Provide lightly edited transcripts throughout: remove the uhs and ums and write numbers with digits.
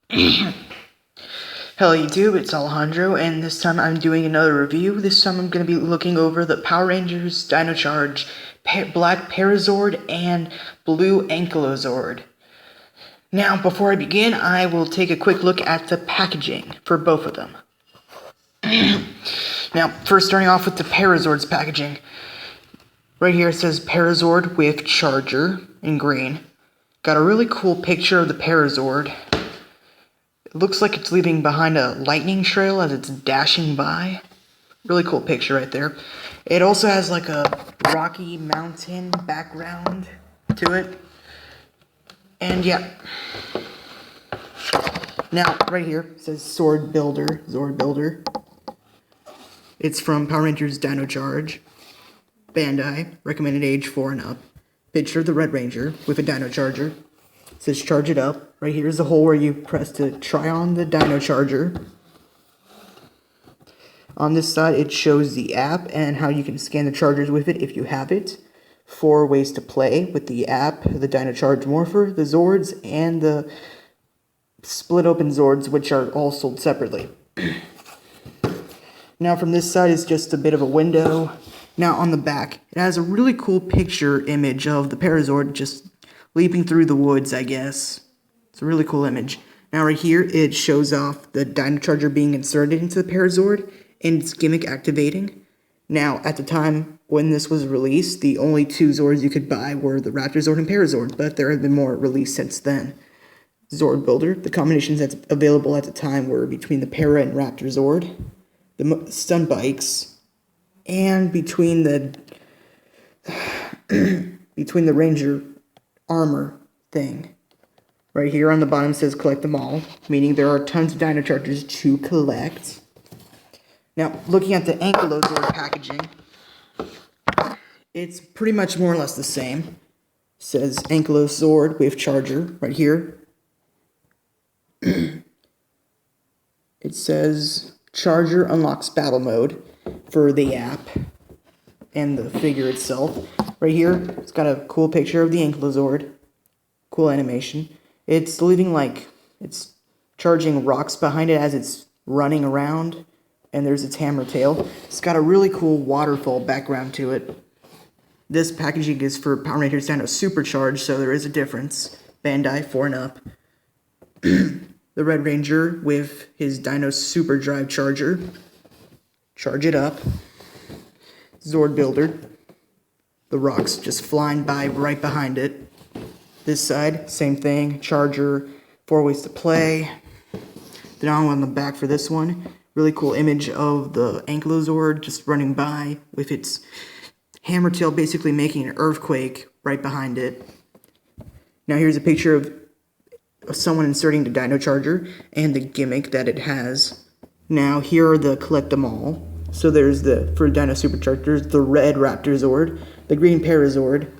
Hello YouTube, it's Alejandro, and this time I'm doing another review. This time I'm going to be looking over the Power Rangers Dino Charge Black Parazord and Blue Ankylo Zord. Now, before I begin, I will take a quick look at the packaging for both of them. Now, first starting off with the Parazord's packaging. Right here it says Parazord with Charger in green. Got a really cool picture of the Parazord. It looks like it's leaving behind a lightning trail as it's dashing by. Really cool picture right there. It also has like a rocky mountain background to it. And yeah. Now, right here, it says Zord Builder. It's from Power Rangers Dino Charge. Bandai, recommended age 4 and up. Picture of the Red Ranger with a Dino Charger. It says charge it up. Right here is the hole where you press to try on the Dino Charger. On this side, it shows the app and how you can scan the chargers with it if you have it. 4 ways to play with the app, the Dino Charge Morpher, the Zords, and the split open Zords, which are all sold separately. Now from this side is just a bit of a window. Now on the back, it has a really cool picture image of the Parazord just leaping through the woods, I guess. It's a really cool image. Now right here, it shows off the Dino Charger being inserted into the Parazord and its gimmick activating. Now, at the time when this was released, the only 2 Zords you could buy were the Raptor Zord and Parazord, but there have been more released since then. Zord Builder, the combinations that's available at the time were between the Para and Raptor Zord, the stun bikes, and between the Ranger armor thing. Right here on the bottom says collect them all, meaning there are tons of Dino Chargers to collect. Now, looking at the Ankylo Zord packaging, it's pretty much more or less the same. It says Ankylo Zord with Charger right here. It says Charger unlocks battle mode for the app and the figure itself. Right here, it's got a cool picture of the Ankylo Zord. Cool animation. It's leaving like it's charging rocks behind it as it's running around, and there's its hammer tail. It's got a really cool waterfall background to it. This packaging is for Power Rangers Dino Supercharged, so there is a difference. Bandai 4 and up. The Red Ranger with his Dino Super Drive Charger. Charge it up. Zord Builder. The rocks just flying by right behind it. This side, same thing. Charger, 4 ways to play. Then on the back for this one, really cool image of the Ankylo Zord just running by with its hammer tail basically making an earthquake right behind it. Now here's a picture of someone inserting the Dino Charger and the gimmick that it has. Now here are the collect them all. So there's for Dino Superchargers, the red Raptor Zord, the green Parazord,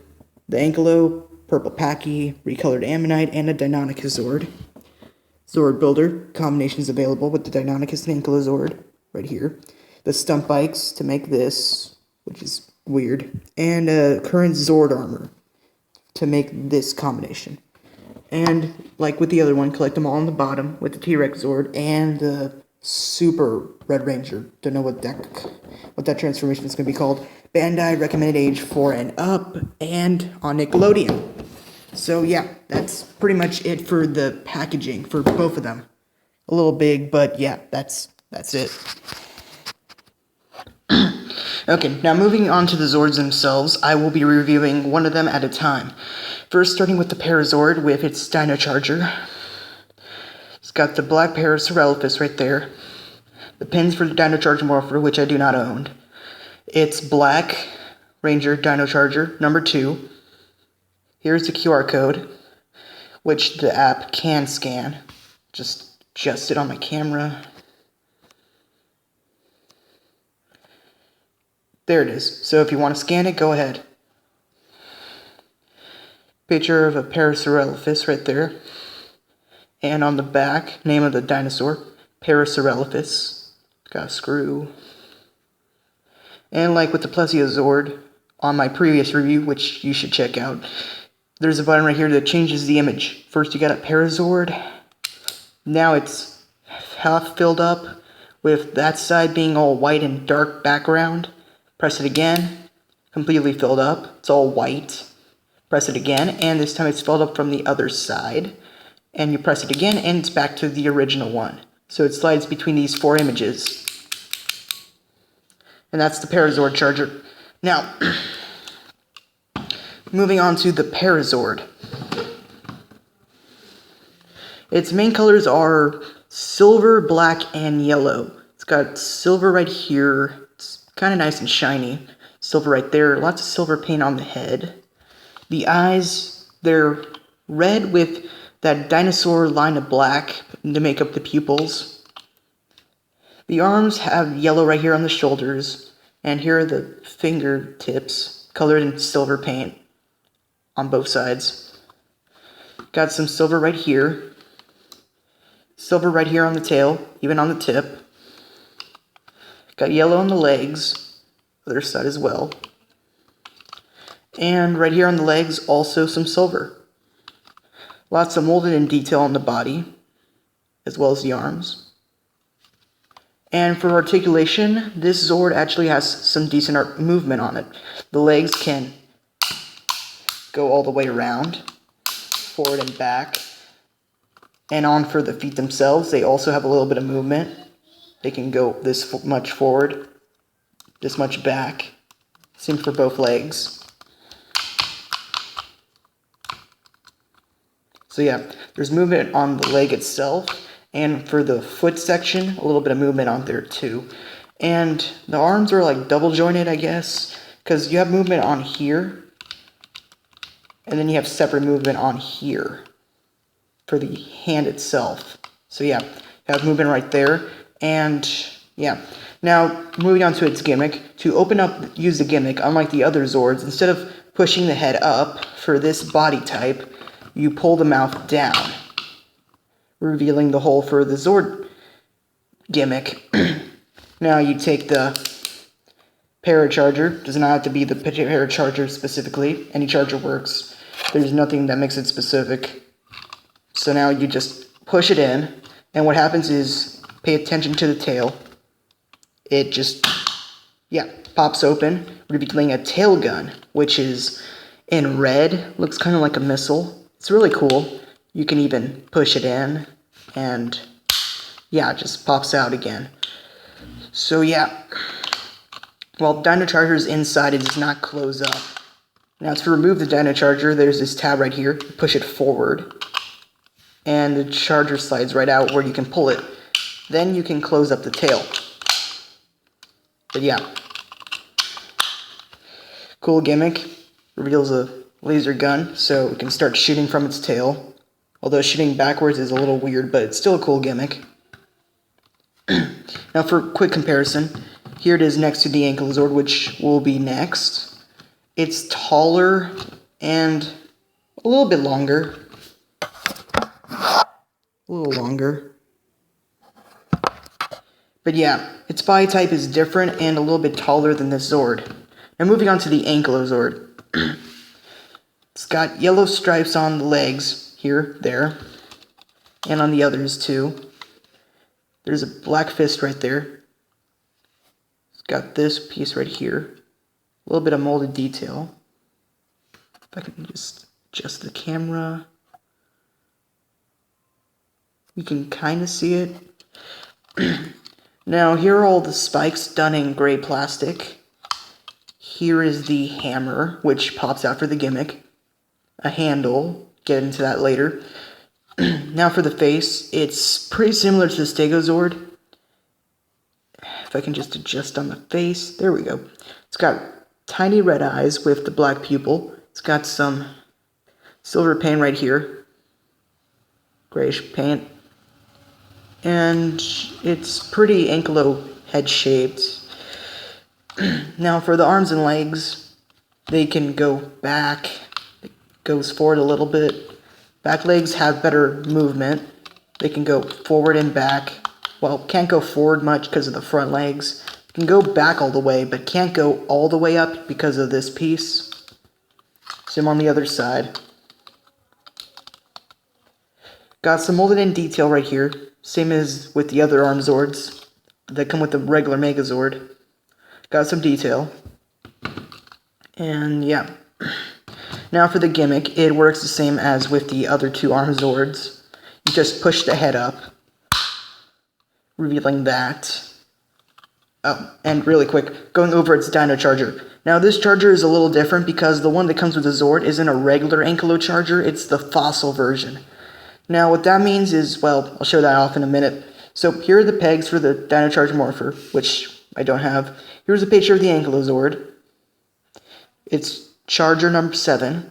the Ankylo, purple Packy, recolored Ammonite, and a Deinonychus Zord. Zord Builder, combinations available with the Deinonychus and Ankylo Zord, right here. The stump bikes to make this, which is weird, and current Zord armor to make this combination. And like with the other one, collect them all on the bottom with the T-Rex Zord and the Super Red Ranger. Don't know what that transformation is going to be called. Bandai, recommended age 4 and up, and on Nickelodeon. So yeah, that's pretty much it for the packaging for both of them. A little big, but yeah, that's it. Okay, now moving on to the Zords themselves, I will be reviewing one of them at a time. First, starting with the Parazord with its Dino Charger. It's got the black Parasaurolophus right there. The pins for the Dino Charger Morpher, which I do not own. It's Black Ranger Dino Charger, number 2. Here's the QR code, which the app can scan. Just adjust it on my camera. There it is. So if you want to scan it, go ahead. Picture of a Parasaurolophus right there. And on the back, name of the dinosaur, Parasaurolophus. Got a screw. And like with the Plesiozord, on my previous review, which you should check out, there's a button right here that changes the image. First you got a Parazord, Now it's half filled up, with that side being all white and dark background. Press it again, completely filled up. It's all white. Press it again, and this time it's filled up from the other side. And you press it again, and it's back to the original one. So it slides between these 4 images. And that's the Parazord charger. Now, moving on to the Parazord. Its main colors are silver, black, and yellow. It's got silver right here. It's kind of nice and shiny. Silver right there. Lots of silver paint on the head. The eyes, they're red with that dinosaur line of black to make up the pupils. The arms have yellow right here on the shoulders, and here are the fingertips, colored in silver paint on both sides. Got some silver right here. Silver right here on the tail, even on the tip. Got yellow on the legs, other side as well. And right here on the legs, also some silver. Lots of molded in detail on the body, as well as the arms. And for articulation, this Zord actually has some decent movement on it. The legs can go all the way around, forward and back. And on for the feet themselves, they also have a little bit of movement. They can go this much forward, this much back. Same for both legs. So yeah, there's movement on the leg itself, and for the foot section, a little bit of movement on there too. And the arms are like double jointed, I guess, because you have movement on here, and then you have separate movement on here for the hand itself. So yeah, you have movement right there, and yeah. Now, moving on to its gimmick. To open up, use the gimmick, unlike the other Zords, instead of pushing the head up for this body type, you pull the mouth down, revealing the hole for the Zord gimmick. Now you take the Paracharger. Does not have to be the Paracharger specifically. Any charger works. There's nothing that makes it specific. So now you just push it in, and what happens is, pay attention to the tail. It just, yeah, pops open, revealing a tail gun, which is in red. Looks kind of like a missile. It's really cool. You can even push it in, and yeah, it just pops out again. So yeah, while Dino Charger's inside, it does not close up. Now to remove the Dino Charger, there's this tab right here. Push it forward, and the charger slides right out where you can pull it. Then you can close up the tail. But yeah, cool gimmick. Reveals a laser gun, so it can start shooting from its tail. Although shooting backwards is a little weird, but it's still a cool gimmick. Now for quick comparison, here it is next to the Ankylo Zord, which will be next. It's taller and a little bit longer. A little longer. But yeah, its body type is different and a little bit taller than this Zord. Now moving on to the Ankylo Zord. It's got yellow stripes on the legs, here, there, and on the others too. There's a black fist right there. It's got this piece right here. A little bit of molded detail. If I can just adjust the camera. You can kind of see it. Now, here are all the spikes done in gray plastic. Here is the hammer, which pops out for the gimmick. A handle, get into that later. Now for the face, it's pretty similar to the Stegozord. If I can just adjust on the face, there we go. It's got tiny red eyes with the black pupil. It's got some silver paint right here. Grayish paint. And it's pretty Ankylo head shaped. Now for the arms and legs, they can go back. It goes forward a little bit. Back legs have better movement. They can go forward and back. Well, can't go forward much because of the front legs. Can go back all the way, but can't go all the way up because of this piece. Same on the other side. Got some molded in detail right here, same as with the other arm Zords that come with the regular Megazord. Got some detail. And yeah. Now for the gimmick, it works the same as with the other two arm Zords. You just push the head up, revealing that. Oh, and really quick, going over its Dino Charger. Now this charger is a little different because the one that comes with the Zord isn't a regular Ankylo charger, it's the fossil version. Now what that means is, well, I'll show that off in a minute. So here are the pegs for the Dino Charger Morpher, which I don't have. Here's a picture of the Ankylo Zord. It's charger number 7.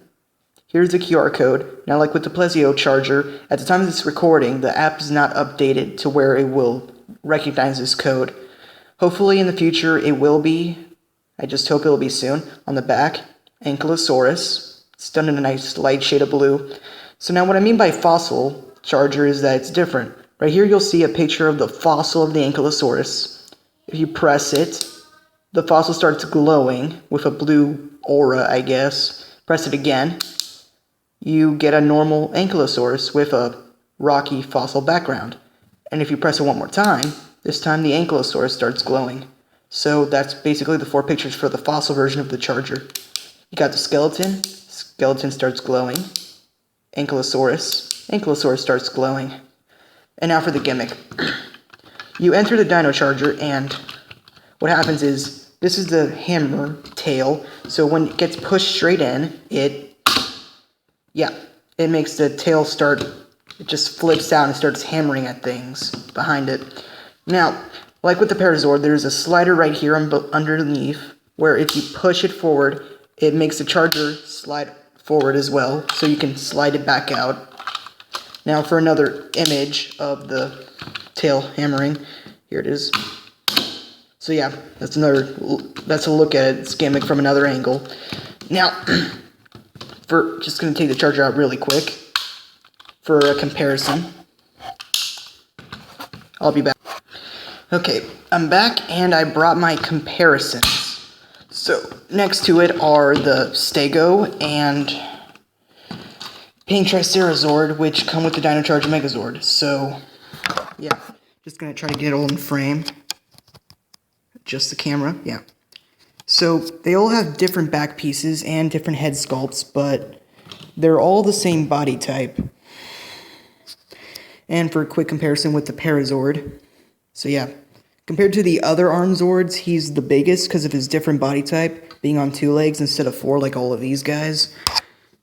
Here's the QR code. Now like with the Plesio charger, at the time of this recording, the app is not updated to where it will recognize this code. Hopefully in the future it will be. I just hope it'll be soon. On the back, Ankylosaurus. It's done in a nice light shade of blue. So now what I mean by fossil charger is that it's different. Right here you'll see a picture of the fossil of the Ankylosaurus. If you press it, the fossil starts glowing with a blue aura, I guess. Press it again. You get a normal Ankylosaurus with a rocky fossil background. And if you press it one more time, this time the Ankylosaurus starts glowing. So that's basically the 4 pictures for the fossil version of the charger. You got the skeleton. Skeleton starts glowing. Ankylosaurus starts glowing. And now for the gimmick. You enter the Dino Charger and what happens is, this is the hammer tail. So when it gets pushed straight in, it makes the tail start, it just flips out and starts hammering at things behind it. Now, like with the Parazord, there's a slider right here underneath, where if you push it forward, it makes the charger slide forward as well, so you can slide it back out. Now for another image of the tail hammering, here it is. So yeah, that's a look at its gimmick from another angle. Now, just going to take the charger out really quick for a comparison. I'll be back. Okay, I'm back and I brought my comparisons. So, next to it are the Stego and Pink Tricerazord, which come with the Dino Charger Megazord. So, yeah, just gonna try to get it all in frame. Just the camera, yeah. So, they all have different back pieces and different head sculpts, but they're all the same body type. And for a quick comparison with the Parazord, so yeah, compared to the other arm Zords, he's the biggest because of his different body type, being on 2 legs instead of 4 like all of these guys.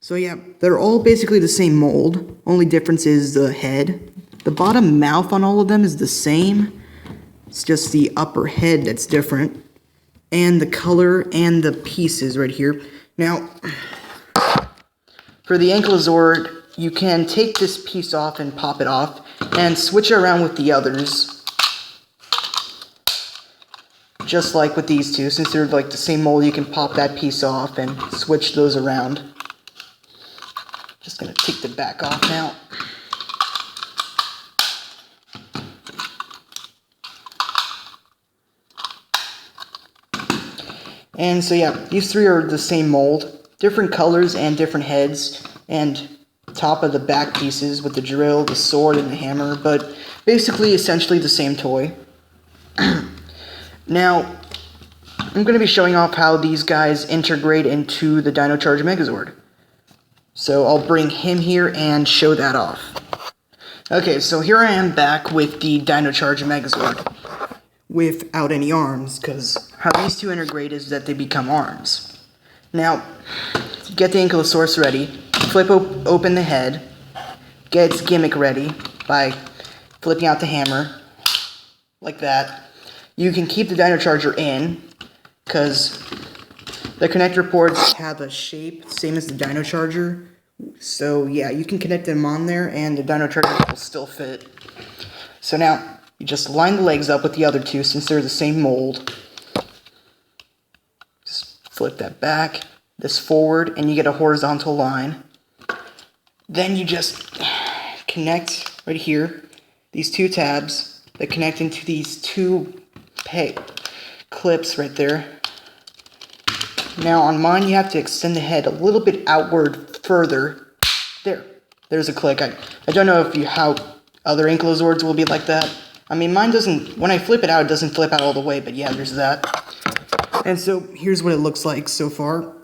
So yeah, they're all basically the same mold, only difference is the head. The bottom mouth on all of them is the same, it's just the upper head that's different. And the color and the pieces right here. Now, for the Ankylozord, you can take this piece off and pop it off and switch it around with the others. Just like with these two, since they're like the same mold, you can pop that piece off and switch those around. Just gonna take the back off now. And so yeah, these 3 are the same mold, different colors and different heads, and top of the back pieces with the drill, the sword, and the hammer, but basically essentially the same toy. Now, I'm going to be showing off how these guys integrate into the Dino Charger Megazord. So I'll bring him here and show that off. Okay, so here I am back with the Dino Charger Megazord. Without any arms, because how these two integrate is that they become arms. Now, get the Ankylosaurus ready, flip open the head, get its gimmick ready by flipping out the hammer, like that. You can keep the Dino Charger in, because the connector ports have a shape, same as the Dino Charger. So yeah, you can connect them on there, and the Dino Charger will still fit. So now, you just line the legs up with the other two since they're the same mold. Just flip that back, this forward, and you get a horizontal line. Then you just connect right here, these 2 tabs that connect into these 2 clips right there. Now on mine you have to extend the head a little bit outward further. There, there's a click. I don't know if how other Ankylo Zords will be like that. I mean, mine doesn't, when I flip it out, it doesn't flip out all the way, but yeah, there's that. And so, here's what it looks like so far.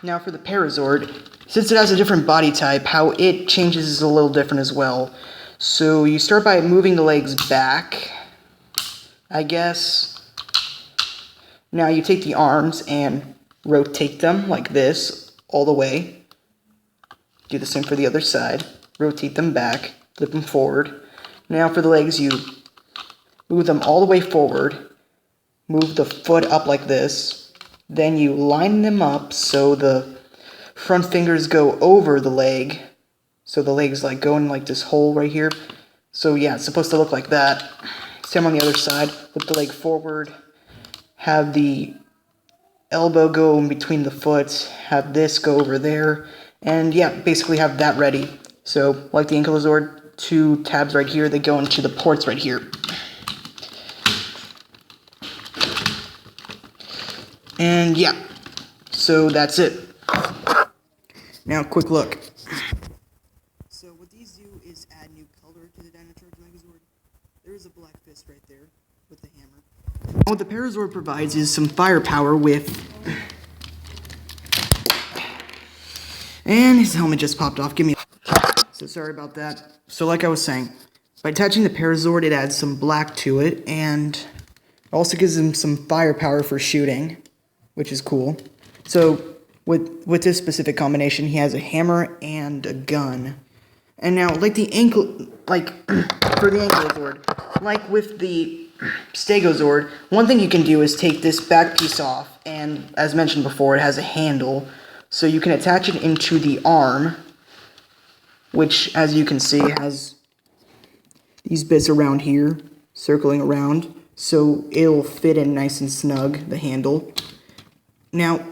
Now for the Parazord, since it has a different body type, how it changes is a little different as well. So you start by moving the legs back, I guess. Now you take the arms and rotate them like this, all the way. Do the same for the other side. Rotate them back, flip them forward. Now for the legs, you move them all the way forward. Move the foot up like this. Then you line them up so the front fingers go over the leg. So the leg's like going like this hole right here. So yeah, it's supposed to look like that. Same on the other side. Flip the leg forward. Have the elbow go in between the foot. Have this go over there. And yeah, basically have that ready. So like the Ankylo Zord, 2 tabs right here. They go into the ports right here. And yeah, so that's it. Now, quick look. So what these do is add new color to the Dino Megazord. There is a black fist right there with the hammer. What the Parazord provides is some firepower with... And his helmet just popped off. Give me... So sorry about that. So like I was saying, by attaching the Parazord, it adds some black to it, and also gives him some firepower for shooting, which is cool. So with this specific combination, he has a hammer and a gun. And now, like the Ankylo, for the Ankylo Zord, like with the Stegozord, one thing you can do is take this back piece off, and as mentioned before, it has a handle, so you can attach it into the arm, which, as you can see, has these bits around here, circling around, so it'll fit in nice and snug, the handle. Now,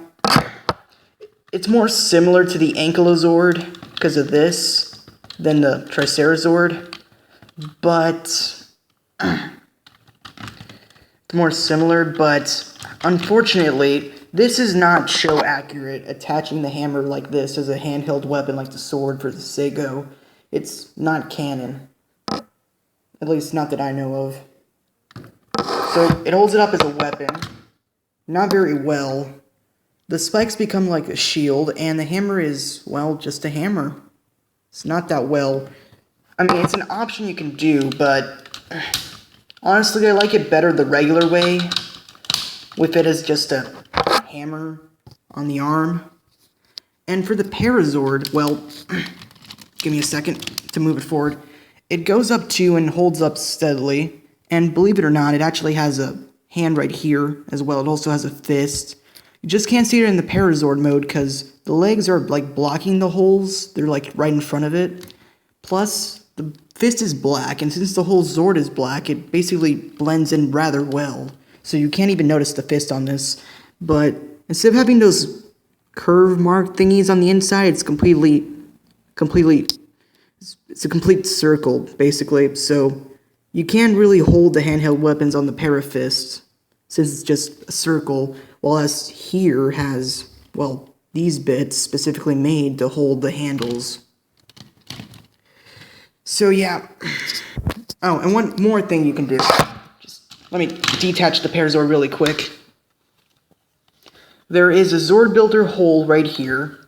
it's more similar to the Ankylo Zord because of this than the Tricerazord, but it's more similar, but unfortunately, this is not show accurate, attaching the hammer like this as a handheld weapon like the sword for the Sego. It's not canon, at least not that I know of. So, it holds it up as a weapon, not very well. The spikes become like a shield, and the hammer is, well, just a hammer. It's not that well. I mean, it's an option you can do, but honestly, I like it better the regular way, with it as just a hammer on the arm. And for the Parazord, well, give me a second to move it forward. It goes up to and holds up steadily, and believe it or not, it actually has a hand right here as well. It also has a fist. You just can't see it in the Parazord mode because the legs are like blocking the holes. They're like right in front of it. Plus, the fist is black, and since the whole Zord is black, it basically blends in rather well. So you can't even notice the fist on this. But instead of having those curve mark thingies on the inside, it's it's a complete circle, basically. So you can't really hold the handheld weapons on the Parafist, since it's just a circle. While us here has, well, these bits specifically made to hold the handles. So yeah. Oh, and one more thing you can do. Just let me detach the Parazord really quick. There is a Zord Builder hole right here,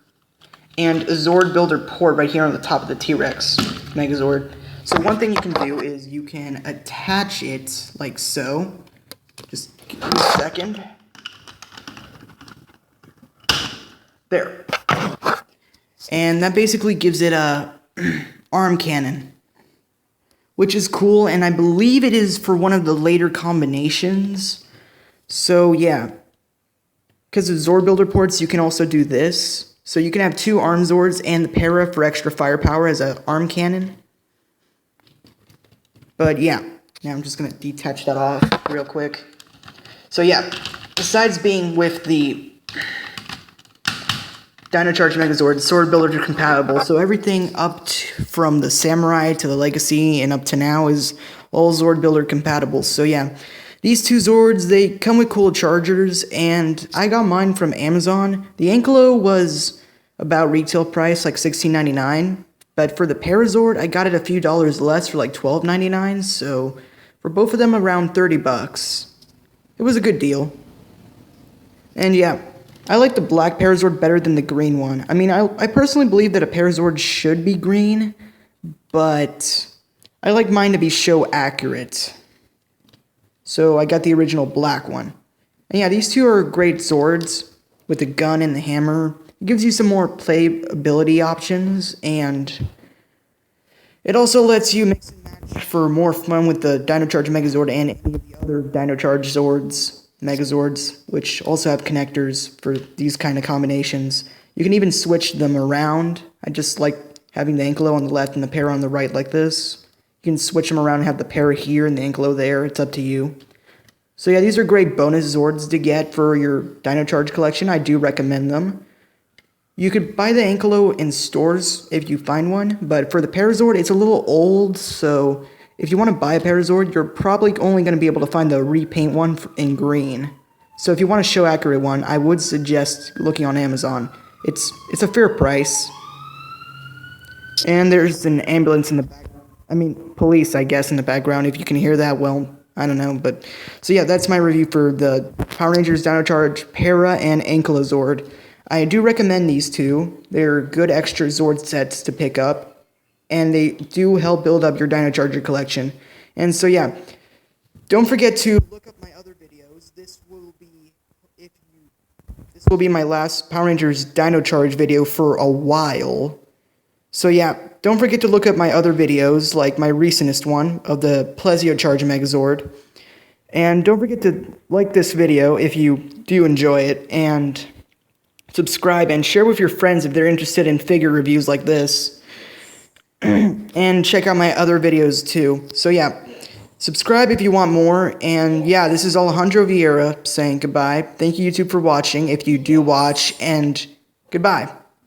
and a Zord Builder port right here on the top of the T-Rex Megazord. So one thing you can do is you can attach it like so. Just give me a second. There. And that basically gives it a arm cannon, which is cool, and I believe it is for one of the later combinations. So yeah, because of Zord Builder ports, you can also do this. So you can have 2 arm Zords and the Para for extra firepower as an arm cannon. But yeah, now I'm just going to detach that off real quick. So yeah, besides being with the Dino Megazord, Sword Builder are compatible, so everything up from the Samurai to the Legacy and up to now is all Zord Builder compatible. So yeah, these 2 Zords, they come with cool chargers, and I got mine from Amazon. The Ankylo was about retail price, like $16.99, But for the Parazord, I got it a few dollars less for like $12.99, so for both of them around 30 bucks. It was a good deal. And yeah, I like the black Parazord better than the green one. I mean, I personally believe that a Parazord should be green, but I like mine to be show accurate. So I got the original black one. And yeah, these two are great Zords with the gun and the hammer. It gives you some more playability options, and it also lets you mix and match for more fun with the Dino Charge Megazord and any of the other Dino Charge Zords, Megazords, which also have connectors for these kind of combinations. You can even switch them around. I just like having the Ankylo on the left and the Para on the right like this. You can switch them around and have the Para here and the Ankylo there. It's up to you. So yeah, these are great bonus Zords to get for your Dino Charge collection. I do recommend them. You could buy the Ankylo in stores if you find one, but for the Parazord, it's a little old, so if you want to buy a Parazord, you're probably only going to be able to find the repaint one in green. So if you want a show accurate one, I would suggest looking on Amazon. It's a fair price. And there's an ambulance in the background. I mean, police, I guess, in the background. If you can hear that, well, I don't know. But so yeah, that's my review for the Power Rangers Dino Charge Para and Ankylozord. I do recommend these two. They're good extra Zord sets to pick up, and they do help build up your Dino Charger collection. And so yeah, don't forget to look up my other videos. This will be my last Power Rangers Dino Charge video for a while. So yeah, don't forget to look up my other videos, like my recentest one of the Plesio Charge Megazord. And don't forget to like this video if you do enjoy it, and subscribe and share with your friends if they're interested in figure reviews like this. And check out my other videos too. So yeah, subscribe if you want more. And yeah, this is Alejandro Vieira saying goodbye. Thank you, YouTube, for watching, if you do watch, and goodbye.